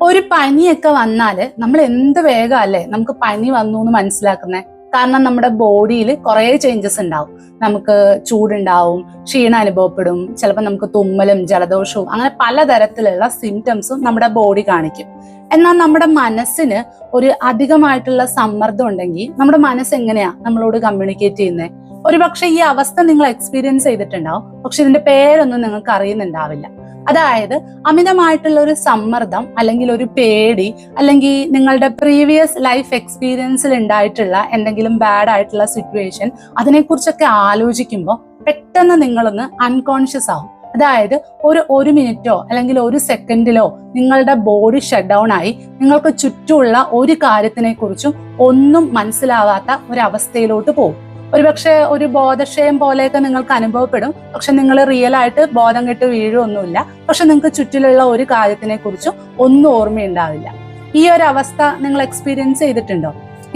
ഒരു പനിയൊക്കെ വന്നാല് നമ്മൾ എന്ത് വേഗം അല്ലേ നമുക്ക് പനി വന്നു എന്ന് മനസ്സിലാക്കുന്നത്. കാരണം നമ്മുടെ ബോഡിയിൽ കുറെ ചേഞ്ചസ് ഉണ്ടാവും. നമുക്ക് ചൂടുണ്ടാവും, ക്ഷീണം അനുഭവപ്പെടും, ചിലപ്പോൾ നമുക്ക് തുമ്മലും ജലദോഷവും അങ്ങനെ പലതരത്തിലുള്ള സിംറ്റംസും നമ്മുടെ ബോഡി കാണിക്കും. എന്നാൽ നമ്മുടെ മനസ്സിന് ഒരു അധികമായിട്ടുള്ള സമ്മർദ്ദം ഉണ്ടെങ്കിൽ നമ്മുടെ മനസ്സ് എങ്ങനെയാ നമ്മളോട് കമ്മ്യൂണിക്കേറ്റ് ചെയ്യുന്നത്? ഒരുപക്ഷെ ഈ അവസ്ഥ നിങ്ങൾ എക്സ്പീരിയൻസ് ചെയ്തിട്ടുണ്ടാവും, പക്ഷെ ഇതിന്റെ പേരൊന്നും നിങ്ങൾക്ക് അറിയുന്നുണ്ടാവില്ല. അതായത് അമിതമായിട്ടുള്ള ഒരു സമ്മർദ്ദം അല്ലെങ്കിൽ ഒരു പേടി അല്ലെങ്കിൽ നിങ്ങളുടെ പ്രീവിയസ് ലൈഫ് എക്സ്പീരിയൻസിൽ ഉണ്ടായിട്ടുള്ള എന്തെങ്കിലും ബാഡ് ആയിട്ടുള്ള സിറ്റുവേഷൻ അതിനെക്കുറിച്ചൊക്കെ ആലോചിക്കുമ്പോൾ പെട്ടെന്ന് നിങ്ങളൊന്ന് അൺകോൺഷ്യസ് ആവും. അതായത് ഒരു മിനിറ്റോ അല്ലെങ്കിൽ ഒരു സെക്കൻഡിലോ നിങ്ങളുടെ ബോഡി ഷട്ട് ഡൗൺ ആയി നിങ്ങൾക്ക് ചുറ്റുമുള്ള ഒരു കാര്യത്തിനെ കുറിച്ചും ഒന്നും മനസ്സിലാവാത്ത ഒരവസ്ഥയിലോട്ട് പോകും. ഒരുപക്ഷെ ഒരു ബോധക്ഷയം പോലെയൊക്കെ നിങ്ങൾക്ക് അനുഭവപ്പെടും, പക്ഷെ നിങ്ങൾ റിയൽ ആയിട്ട് ബോധം കെട്ട് വീഴുമൊന്നുമില്ല. പക്ഷെ നിങ്ങൾക്ക് ചുറ്റിലുള്ള ഒരു കാര്യത്തിനെ കുറിച്ചും ഒന്നും ഓർമ്മയുണ്ടാവില്ല. ഈ ഒരു അവസ്ഥ നിങ്ങൾ എക്സ്പീരിയൻസ് ചെയ്തിട്ടുണ്ടോ?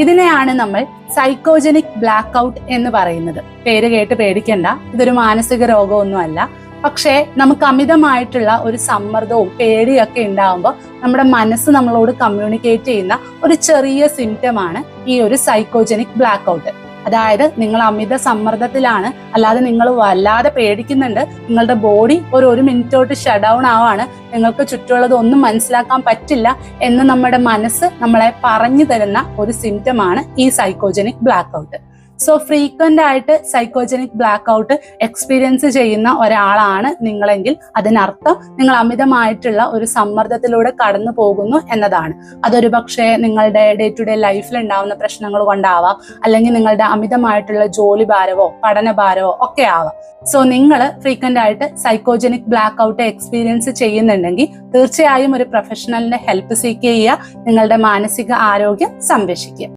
ഇതിനെയാണ് നമ്മൾ സൈക്കോജനിക് ബ്ലാക്ക് ഔട്ട് എന്ന് പറയുന്നത്. പേര് കേട്ട് പേടിക്കണ്ട, ഇതൊരു മാനസിക രോഗമൊന്നും അല്ല. പക്ഷേ നമുക്ക് അമിതമായിട്ടുള്ള ഒരു സമ്മർദ്ദവും പേടിയൊക്കെ ഉണ്ടാകുമ്പോൾ നമ്മുടെ മനസ്സ് നമ്മളോട് കമ്മ്യൂണിക്കേറ്റ് ചെയ്യുന്ന ഒരു ചെറിയ സിംറ്റമാണ് ഈ ഒരു സൈക്കോജനിക് ബ്ലാക്ക് ഔട്ട്. അതായത് നിങ്ങൾ അമിത സമ്മർദ്ദത്തിലാണ്, അല്ലാതെ നിങ്ങൾ വല്ലാതെ പേടിക്കുന്നുണ്ട്, നിങ്ങളുടെ ബോഡി ഒരു മിനിറ്റോട്ട് ഷട്ട് ഡൗൺ ആവാണ്, നിങ്ങൾക്ക് ചുറ്റുമുള്ളത് ഒന്നും മനസ്സിലാക്കാൻ പറ്റില്ല എന്ന് നമ്മുടെ മനസ്സ് നമ്മളെ പറഞ്ഞു തരുന്ന ഒരു സിംറ്റമാണ് ഈ psychogenic black out. So frequent ആയിട്ട് സൈക്കോജനിക് ബ്ലാക്ക് ഔട്ട് എക്സ്പീരിയൻസ് ചെയ്യുന്ന ഒരാളാണ് നിങ്ങളെങ്കിൽ അതിനർത്ഥം നിങ്ങൾ അമിതമായിട്ടുള്ള ഒരു സമ്മർദ്ദത്തിലൂടെ കടന്നു പോകുന്നു എന്നതാണ്. അതൊരു പക്ഷേ നിങ്ങളുടെ ഡേ ടു ഡേ ലൈഫിൽ ഉണ്ടാവുന്ന പ്രശ്നങ്ങൾ കൊണ്ടാവാം, അല്ലെങ്കിൽ നിങ്ങളുടെ അമിതമായിട്ടുള്ള ജോലി ഭാരവോ പഠനഭാരവോ ഒക്കെ ആവാം. സോ നിങ്ങൾ ഫ്രീക്വന്റ് ആയിട്ട് സൈക്കോജനിക് ബ്ലാക്ക് ഔട്ട് എക്സ്പീരിയൻസ് ചെയ്യുന്നുണ്ടെങ്കിൽ തീർച്ചയായും ഒരു പ്രൊഫഷണലിന്റെ ഹെൽപ്പ് സീക്ക് ചെയ്യുക, നിങ്ങളുടെ മാനസിക ആരോഗ്യം സംരക്ഷിക്കുക.